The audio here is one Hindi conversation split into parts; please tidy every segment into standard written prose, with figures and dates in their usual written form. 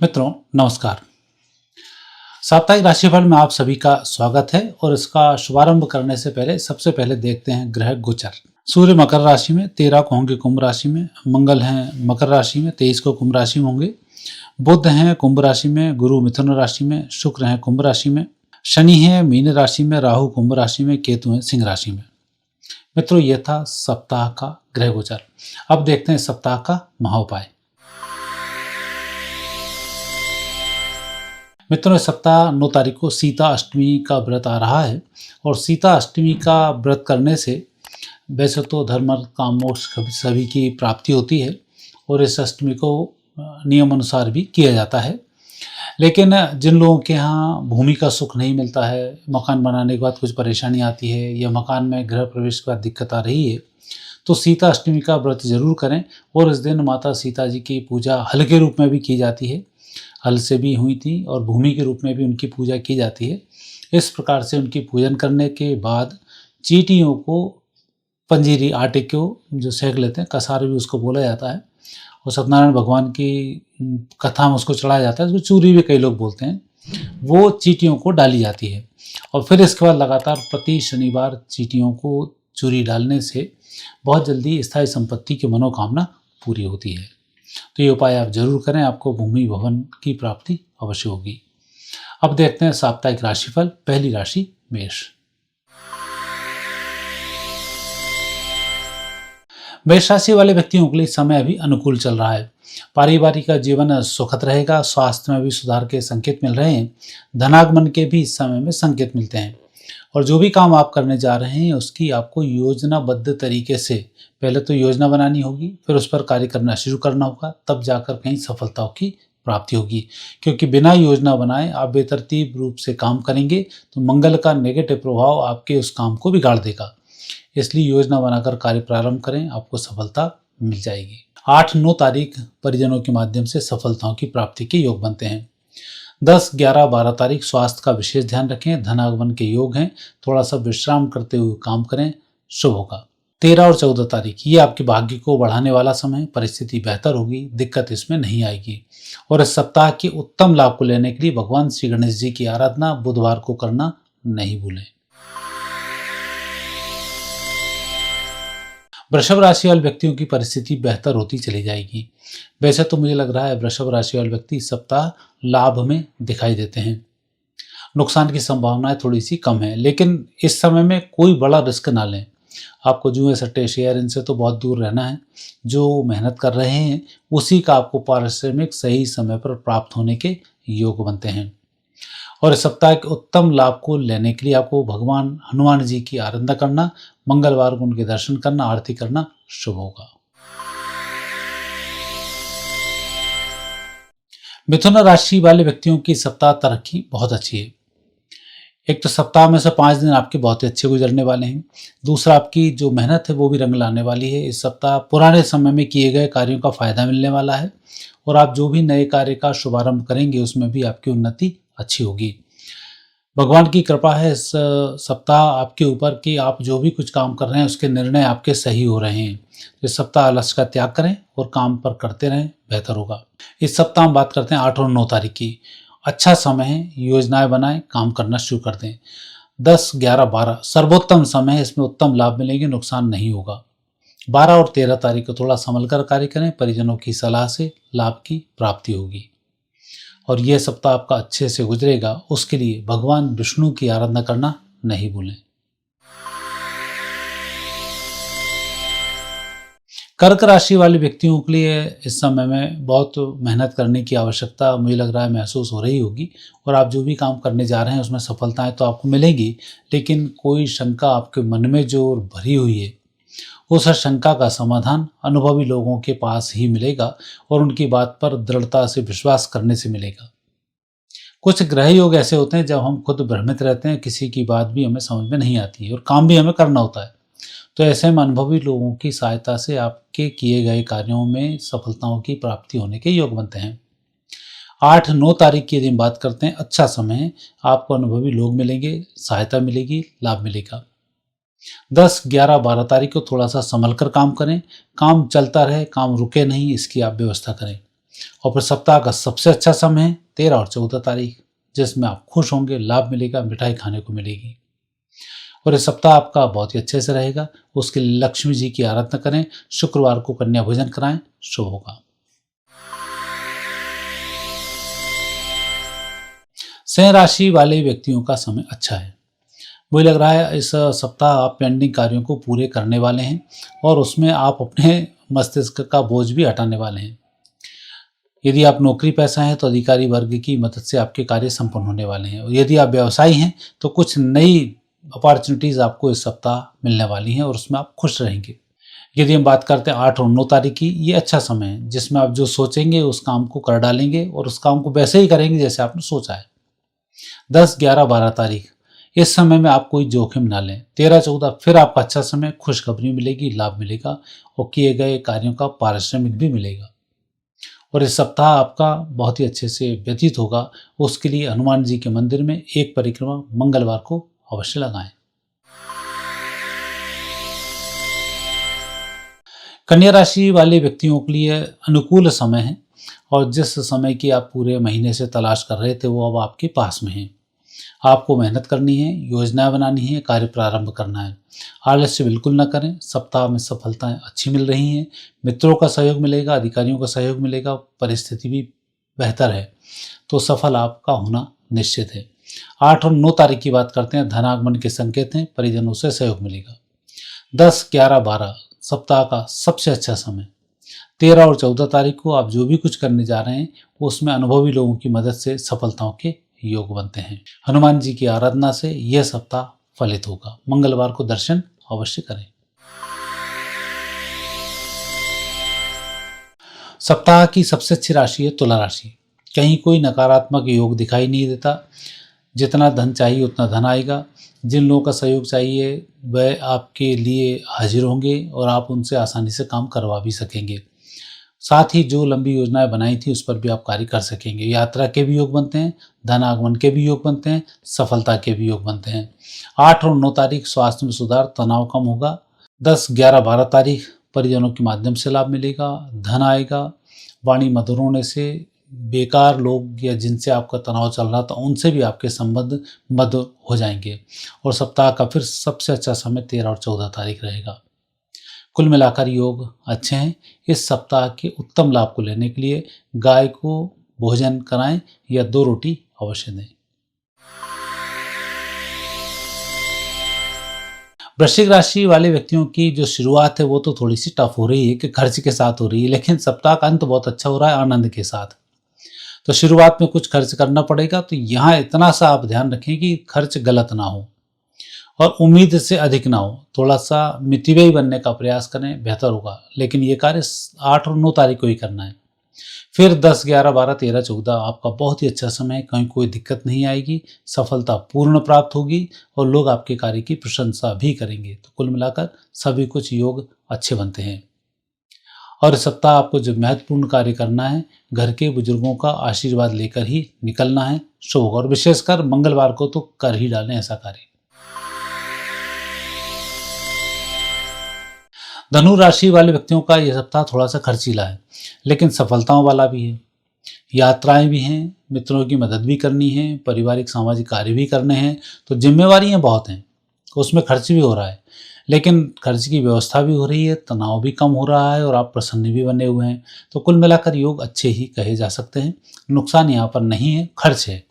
मित्रों नमस्कार। साप्ताहिक राशिफल में आप सभी का स्वागत है और इसका शुभारंभ करने से पहले सबसे पहले देखते हैं ग्रह गोचर। सूर्य मकर राशि में 13 को होंगे कुंभ राशि में, मंगल हैं मकर राशि में, 23 को कुंभ राशि में होंगे, बुध हैं कुंभ राशि में, गुरु मिथुन राशि में, शुक्र हैं कुंभ राशि में, शनि है मीन राशि में, राहु कुंभ राशि में, केतु हैं सिंह राशि में। मित्रों ये था सप्ताह का ग्रह गोचर। अब देखते हैं सप्ताह का महाउपाय। मित्रों इस सप्ताह 9 तारीख को सीता अष्टमी का व्रत आ रहा है और सीता अष्टमी का व्रत करने से वैसे तो धर्म अर्थ काम मोक्ष सभी की प्राप्ति होती है और इस अष्टमी को नियम अनुसार भी किया जाता है। लेकिन जिन लोगों के यहाँ भूमि का सुख नहीं मिलता है, मकान बनाने के बाद कुछ परेशानी आती है या मकान में गृह प्रवेश के बाद दिक्कत आ रही है, तो सीता अष्टमी का व्रत जरूर करें। और इस दिन माता सीता जी की पूजा हल के रूप में भी की जाती है, हल से भी हुई थी और भूमि के रूप में भी उनकी पूजा की जाती है। इस प्रकार से उनकी पूजन करने के बाद चींटियों को पंजीरी आटे को जो सेक लेते हैं, कसार भी उसको बोला जाता है, और सत्यनारायण भगवान की कथा में उसको चढ़ाया जाता है, उसको चूरी भी कई लोग बोलते हैं, वो चींटियों को डाली जाती है। और फिर इसके बाद लगातार प्रति शनिवार चींटियों को चूरी डालने से बहुत जल्दी स्थायी संपत्ति की मनोकामना पूरी होती है। तो ये उपाय आप जरूर करें, आपको भूमि भवन की प्राप्ति अवश्य होगी। अब देखते हैं साप्ताहिक राशिफल। पहली राशि मेष। मेष राशि वाले व्यक्तियों के लिए समय अभी अनुकूल चल रहा है। पारिवारिक का जीवन सुखद रहेगा, स्वास्थ्य में भी सुधार के संकेत मिल रहे हैं, धनागमन के भी इस समय में संकेत मिलते हैं। और जो भी काम आप करने जा रहे हैं उसकी आपको योजनाबद्ध तरीके से पहले तो योजना बनानी होगी, फिर उस पर कार्य करना शुरू करना होगा, तब जाकर कहीं सफलताओं की प्राप्ति होगी। क्योंकि बिना योजना बनाए आप बेतरतीब रूप से काम करेंगे तो मंगल का नेगेटिव प्रभाव आपके उस काम को बिगाड़ देगा। इसलिए योजना बनाकर कार्य प्रारंभ करें, आपको सफलता मिल जाएगी। 8-9 तारीख परिजनों के माध्यम से सफलताओं की प्राप्ति के योग बनते हैं। 10, 11, 12 तारीख स्वास्थ्य का विशेष ध्यान रखें, धनागमन के योग हैं, थोड़ा सा विश्राम करते हुए काम करें, शुभ होगा। 13 और 14 तारीख ये आपके भाग्य को बढ़ाने वाला समय, परिस्थिति बेहतर होगी, दिक्कत इसमें नहीं आएगी। और इस सप्ताह के उत्तम लाभ को लेने के लिए भगवान श्री गणेश जी की आराधना बुधवार को करना नहीं भूलें। वृषभ राशि वाले व्यक्तियों की परिस्थिति बेहतर होती चली जाएगी। वैसे तो मुझे लग रहा है वृषभ राशि वाले व्यक्ति इस सप्ताह लाभ में दिखाई देते हैं, नुकसान की संभावनाएं थोड़ी सी कम है, लेकिन इस समय में कोई बड़ा रिस्क ना लें। आपको जुए सट्टे शेयर इनसे तो बहुत दूर रहना है। जो मेहनत कर रहे हैं उसी का आपको पारिश्रमिक सही समय पर प्राप्त होने के योग बनते हैं। और इस सप्ताह के उत्तम लाभ को लेने के लिए आपको भगवान हनुमान जी की आराधना करना, मंगलवार को उनके दर्शन करना, आरती करना शुभ होगा। मिथुन राशि वाले व्यक्तियों की सप्ताह तरक्की बहुत अच्छी है। एक तो सप्ताह में से 5 दिन आपके बहुत ही अच्छे गुजरने वाले हैं। दूसरा, आपकी जो मेहनत है वो भी रंग लाने वाली है। इस सप्ताह पुराने समय में किए गए कार्यों का फायदा मिलने वाला है और आप जो भी नए कार्य का शुभारंभ करेंगे उसमें भी आपकी उन्नति अच्छी होगी। भगवान की कृपा है इस सप्ताह आपके ऊपर कि आप जो भी कुछ काम कर रहे हैं उसके निर्णय आपके सही हो रहे हैं। इस सप्ताह आलस्य का त्याग करें और काम पर करते रहें, बेहतर होगा। इस सप्ताह हम बात करते हैं 8 और 9 तारीख की। अच्छा समय है, योजनाएं बनाएं, काम करना शुरू कर दें। 10, 11, 12 सर्वोत्तम समय है, इसमें उत्तम लाभ मिलेंगे, नुकसान नहीं होगा। 12 और 13 तारीख को थोड़ा संभल कर कार्य करें, परिजनों की सलाह से लाभ की प्राप्ति होगी। और यह सप्ताह आपका अच्छे से गुजरेगा, उसके लिए भगवान विष्णु की आराधना करना नहीं भूलें। कर्क राशि वाले व्यक्तियों के लिए इस समय में बहुत मेहनत करने की आवश्यकता मुझे लग रहा है महसूस हो रही होगी। और आप जो भी काम करने जा रहे हैं उसमें सफलताएं तो आपको मिलेंगी, लेकिन कोई शंका आपके मन में जो भरी हुई है उस शंका का समाधान अनुभवी लोगों के पास ही मिलेगा और उनकी बात पर दृढ़ता से विश्वास करने से मिलेगा। कुछ ग्रह योग ऐसे होते हैं जब हम खुद भ्रमित रहते हैं, किसी की बात भी हमें समझ में नहीं आती है और काम भी हमें करना होता है। तो ऐसे में अनुभवी लोगों की सहायता से आपके किए गए कार्यों में सफलताओं की प्राप्ति होने के योग बनते हैं। 8-9 तारीख की यदि हम बात करते हैं, अच्छा समय है, आपको अनुभवी लोग मिलेंगे, सहायता मिलेगी, लाभ मिलेगा। 10, 11, 12 तारीख को थोड़ा सा संभल कर काम करें, काम चलता रहे, काम रुके नहीं, इसकी आप व्यवस्था करें। और फिर सप्ताह का सबसे अच्छा समय है 13 और 14 तारीख, जिसमें आप खुश होंगे, लाभ मिलेगा, मिठाई खाने को मिलेगी और इस सप्ताह आपका बहुत ही अच्छे से रहेगा। उसके लिए लक्ष्मी जी की आराधना करें, शुक्रवार को कन्या भोजन कराएं, शुभ होगा। सिंह राशि वाले व्यक्तियों का समय अच्छा है। मुझे लग रहा है इस सप्ताह आप पेंडिंग कार्यों को पूरे करने वाले हैं और उसमें आप अपने मस्तिष्क का बोझ भी हटाने वाले हैं। यदि आप नौकरी पेशा हैं तो अधिकारी वर्ग की मदद से आपके कार्य संपन्न होने वाले हैं और यदि आप व्यवसायी हैं तो कुछ नई अपॉर्चुनिटीज़ आपको इस सप्ताह मिलने वाली हैं और उसमें आप खुश रहेंगे। यदि हम बात करते हैं 8 और 9 तारीख की, ये अच्छा समय है जिसमें आप जो सोचेंगे उस काम को कर डालेंगे और उस काम को वैसे ही करेंगे जैसे आपने सोचा है। 10, 11, 12 तारीख, इस समय में आप कोई जोखिम ना लें। 13, 14 फिर आपका अच्छा समय, खुशखबरी मिलेगी, लाभ मिलेगा और किए गए कार्यों का पारिश्रमिक भी मिलेगा और इस सप्ताह आपका बहुत ही अच्छे से व्यतीत होगा। उसके लिए हनुमान जी के मंदिर में एक परिक्रमा मंगलवार को अवश्य लगाएं। कन्या राशि वाले व्यक्तियों के लिए अनुकूल समय है और जिस समय की आप पूरे महीने से तलाश कर रहे थे वो अब आपके पास में है। आपको मेहनत करनी है, योजनाएं बनानी है, कार्य प्रारंभ करना है। आलस्य बिल्कुल न करें। सप्ताह में सफलताएं अच्छी मिल रही हैं, मित्रों का सहयोग मिलेगा, अधिकारियों का सहयोग मिलेगा, परिस्थिति भी बेहतर है तो सफल आपका होना निश्चित है। 8 और 9 तारीख की बात करते हैं, धनागमन के संकेत हैं, परिजनों से सहयोग मिलेगा। 10, 11, 12 सप्ताह का सबसे अच्छा समय। 13 और 14 तारीख को आप जो भी कुछ करने जा रहे हैं उसमें अनुभवी लोगों की मदद से सफलताओं के योग बनते हैं। हनुमान जी की आराधना से यह सप्ताह फलित होगा। मंगलवार को दर्शन अवश्य करें। सप्ताह की सबसे अच्छी राशि है तुला राशि। कहीं कोई नकारात्मक योग दिखाई नहीं देता। जितना धन चाहिए उतना धन आएगा। जिन लोगों का सहयोग चाहिए वह आपके लिए हाजिर होंगे और आप उनसे आसानी से काम करवा भी सकेंगे। साथ ही जो लंबी योजनाएं बनाई थी उस पर भी आप कार्य कर सकेंगे। यात्रा के भी योग बनते हैं, धन आगमन के भी योग बनते हैं, सफलता के भी योग बनते हैं। 8 और 9 तारीख स्वास्थ्य में सुधार, तनाव कम होगा। 10, 11, 12 तारीख परिजनों के माध्यम से लाभ मिलेगा, धन आएगा। वाणी मधुर होने से बेकार लोग या जिनसे आपका तनाव चल रहा था उनसे भी आपके संबंध मधुर हो जाएंगे और सप्ताह का फिर सबसे अच्छा समय 13 और 14 तारीख रहेगा। कुल मिलाकर योग अच्छे हैं। इस सप्ताह के उत्तम लाभ को लेने के लिए गाय को भोजन कराएं या 2 रोटी अवश्य दें। वृश्चिक राशि वाले व्यक्तियों की जो शुरुआत है वो तो थोड़ी सी टफ हो रही है कि खर्च के साथ हो रही है, लेकिन सप्ताह का अंत बहुत अच्छा हो रहा है आनंद के साथ। तो शुरुआत में कुछ खर्च करना पड़ेगा, तो यहाँ इतना सा आप ध्यान रखें कि खर्च गलत ना हो और उम्मीद से अधिक ना हो। थोड़ा सा मितव्ययी बनने का प्रयास करें, बेहतर होगा, लेकिन ये कार्य 8 और 9 तारीख को ही करना है। फिर 10, 11, 12, 13, 14 आपका बहुत ही अच्छा समय है। कहीं कोई दिक्कत नहीं आएगी, सफलता पूर्ण प्राप्त होगी और लोग आपके कार्य की प्रशंसा भी करेंगे। तो कुल मिलाकर सभी कुछ योग अच्छे बनते हैं और इस सप्ताह आपको जो महत्वपूर्ण कार्य करना है, घर के बुजुर्गों का आशीर्वाद लेकर ही निकलना है, शुभ और विशेषकर मंगलवार को तो कर ही डालें ऐसा कार्य। धनु राशि वाले व्यक्तियों का यह सप्ताह थोड़ा सा खर्चीला है, लेकिन सफलताओं वाला भी है। यात्राएं भी हैं, मित्रों की मदद भी करनी है, पारिवारिक सामाजिक कार्य भी करने हैं, तो जिम्मेवारियां बहुत हैं, उसमें खर्च भी हो रहा है, लेकिन खर्च की व्यवस्था भी हो रही है, तनाव भी कम हो रहा है और आप प्रसन्न भी बने हुए हैं। तो कुल मिलाकर योग अच्छे ही कहे जा सकते हैं। नुकसान यहाँ पर नहीं है, खर्च है,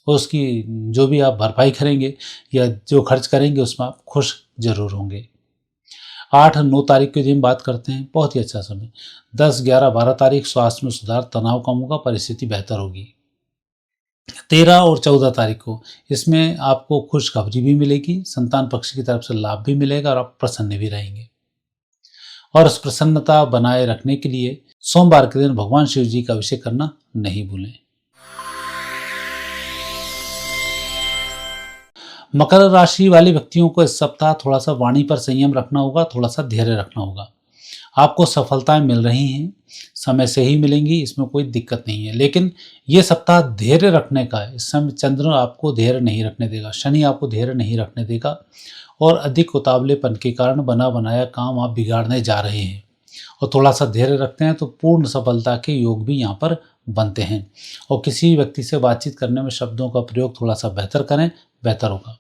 उसकी जो भी आप भरपाई करेंगे या जो खर्च करेंगे उसमें आप खुश जरूर होंगे। 8, 9 तारीख के दिन बात करते हैं, बहुत ही अच्छा समय। 10, 11, 12 तारीख स्वास्थ्य में सुधार, तनाव कम होगा, परिस्थिति बेहतर होगी। 13 और 14 तारीख को इसमें आपको खुशखबरी भी मिलेगी, संतान पक्ष की तरफ से लाभ भी मिलेगा और आप प्रसन्न भी रहेंगे। और उस प्रसन्नता बनाए रखने के लिए सोमवार के दिन भगवान शिव जी का अभिषेक करना नहीं भूलें। मकर राशि वाले व्यक्तियों को इस सप्ताह थोड़ा सा वाणी पर संयम रखना होगा, थोड़ा सा धैर्य रखना होगा। आपको सफलताएं मिल रही हैं, समय से ही मिलेंगी, इसमें कोई दिक्कत नहीं है, लेकिन ये सप्ताह धैर्य रखने का है। इस समय चंद्र आपको धैर्य नहीं रखने देगा, शनि आपको धैर्य नहीं रखने देगा और अधिक उतावलेपन के कारण बना बनाया काम आप बिगाड़ने जा रहे हैं। और थोड़ा सा धैर्य रखते हैं तो पूर्ण सफलता के योग भी यहाँ पर बनते हैं। और किसी व्यक्ति से बातचीत करने में शब्दों का प्रयोग थोड़ा सा बेहतर करें, बेहतर होगा।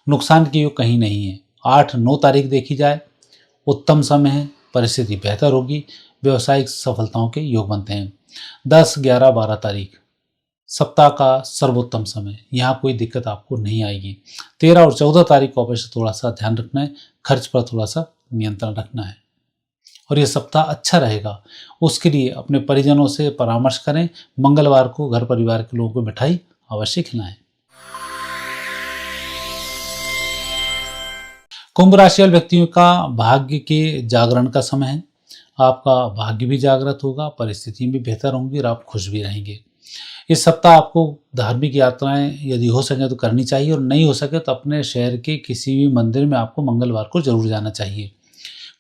नुकसान के योग कहीं नहीं है। 8-9 तारीख देखी जाए, उत्तम समय है, परिस्थिति बेहतर होगी, व्यवसायिक सफलताओं के योग बनते हैं। 10, 11, 12 तारीख सप्ताह का सर्वोत्तम समय, यहाँ कोई दिक्कत आपको नहीं आएगी। 13 और 14 तारीख को अवश्य थोड़ा सा ध्यान रखना है, खर्च पर थोड़ा सा नियंत्रण रखना है और ये सप्ताह अच्छा रहेगा। उसके लिए अपने परिजनों से परामर्श करें। मंगलवार को घर परिवार के लोगों को मिठाई अवश्य खिलाएं। कुंभ राशि वाले व्यक्तियों का भाग्य के जागरण का समय है। आपका भाग्य भी जागृत होगा, परिस्थिति भी बेहतर होंगी और आप खुश भी रहेंगे। इस सप्ताह आपको धार्मिक यात्राएं यदि हो सके तो करनी चाहिए और नहीं हो सके तो अपने शहर के किसी भी मंदिर में आपको मंगलवार को जरूर जाना चाहिए।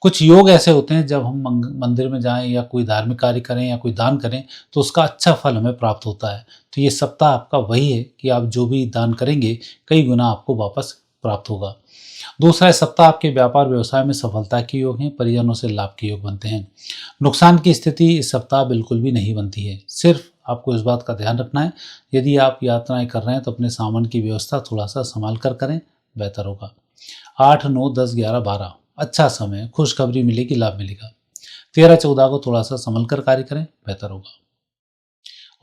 कुछ योग ऐसे होते हैं जब हम मंदिर में जाएं या कोई धार्मिक कार्य करें या कोई दान करें तो उसका अच्छा फल हमें प्राप्त होता है। तो ये सप्ताह आपका वही है कि आप जो भी दान करेंगे कई गुना आपको वापस प्राप्त होगा। दूसरा, सप्ताह आपके व्यापार व्यवसाय में सफलता के योग हैं, परिजनों से लाभ के योग बनते हैं। नुकसान की स्थिति इस सप्ताह बिल्कुल भी नहीं बनती है। सिर्फ आपको इस बात का ध्यान रखना है, यदि आप यात्राएं कर रहे हैं तो अपने सामान की व्यवस्था थोड़ा सा संभाल कर करें, बेहतर होगा। 8, 9, 10, 11, 12 अच्छा समय, खुशखबरी मिलेगी, लाभ मिलेगा। 13, 14 को थोड़ा सा संभल कर कार्य करें, बेहतर होगा।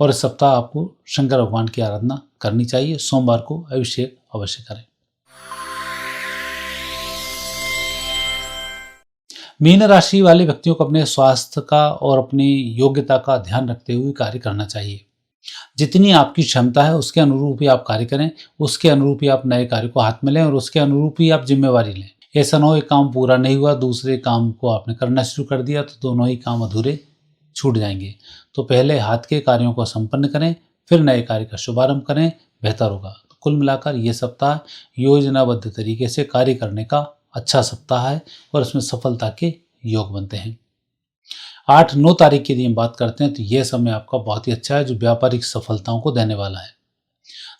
और इस सप्ताह आपको शंकर भगवान की आराधना करनी चाहिए। सोमवार को अभिषेक अवश्य करें। मीन राशि वाले व्यक्तियों को अपने स्वास्थ्य का और अपनी योग्यता का ध्यान रखते हुए कार्य करना चाहिए। जितनी आपकी क्षमता है उसके अनुरूप ही आप कार्य करें, उसके अनुरूप ही आप नए कार्य को हाथ में लें और उसके अनुरूप ही आप जिम्मेवारी लें। ऐसा ना हो एक काम पूरा नहीं हुआ, दूसरे काम को आपने करना शुरू कर दिया तो दोनों ही काम अधूरे छूट जाएंगे। तो पहले हाथ के कार्यों को संपन्न करें, फिर नए कार्य का शुभारंभ करें, बेहतर होगा। तो कुल मिलाकर ये सप्ताह योजनाबद्ध तरीके से कार्य करने का अच्छा सप्ताह है और इसमें सफलता के योग बनते हैं। 8-9 तारीख की यदि हम बात करते हैं तो यह समय आपका बहुत ही अच्छा है जो व्यापारिक सफलताओं को देने वाला है।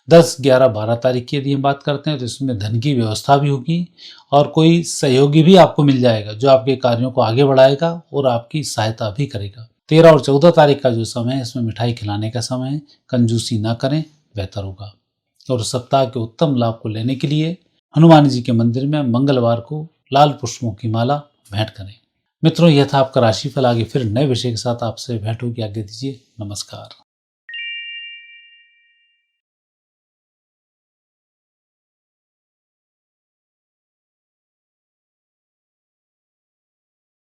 10, 11, 12 तारीख की यदि हम बात करते हैं तो इसमें धन की व्यवस्था भी होगी और कोई सहयोगी भी आपको मिल जाएगा जो आपके कार्यों को आगे बढ़ाएगा और आपकी सहायता भी करेगा। 13 और 14 तारीख का जो समय है इसमें मिठाई खिलाने का समय है, कंजूसी ना करें, बेहतर होगा। और सप्ताह के उत्तम लाभ को लेने के लिए हनुमान जी के मंदिर में मंगलवार को लाल पुष्पों की माला भेंट करें। मित्रों, यह था आपका राशिफल। आगे फिर नए विषय के साथ आपसे भेंट होगी। आज्ञा दीजिए। नमस्कार।